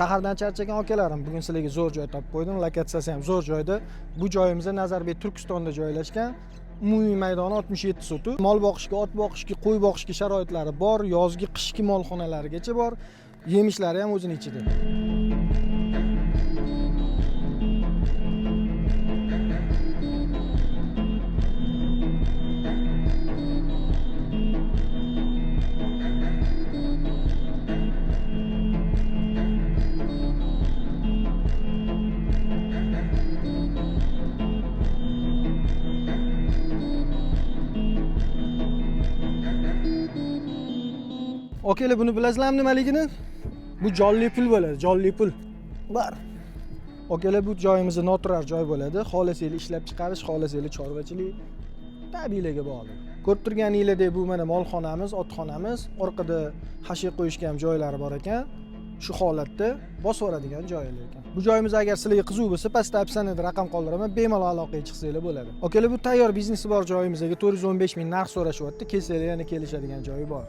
Shahardan charchagan akalarim, bugun sizlarga zo'r joy topib qo'ydim. Lokatsiyasi ham zo'r joyda. Bu joyimizda Nazarbek Turkistonda joylashgan. Umumiy maydoni 67 sotuq. Mol boqishga, ot boqishga, qo'y boqishga sharoitlari bor, yozgi, qishki molxonalarigacha bor. Yemishlari ham o'zining ichida. Akalar, buni bilasizlarmi nimaligini? Bu jonli pul bo'ladi, jonli pul. Bor. Akalar, bu joyimizda noturar joy bo'ladi. Xolislik ishlab chiqarish, xolislik chorvachilik tabiiylarga bog'liq. Ko'rib turganingizdek, bu mana molxonamiz, otxonamiz, orqada hashiq qo'yishgan joylari bor ekan. Shu holatda bosib oladigan joylar ekan. Bu joyimiz agar sizlarga qiziq bo'lsa, pastda opsiyada raqam qoldiraman, bemalol aloqaga chiqsanglar bo'ladi. Akalar, bu tayyor biznesi bor joyimizga 415 ming narx so'rashyapti. Kelsanglar yana kelishadigan joyi bor.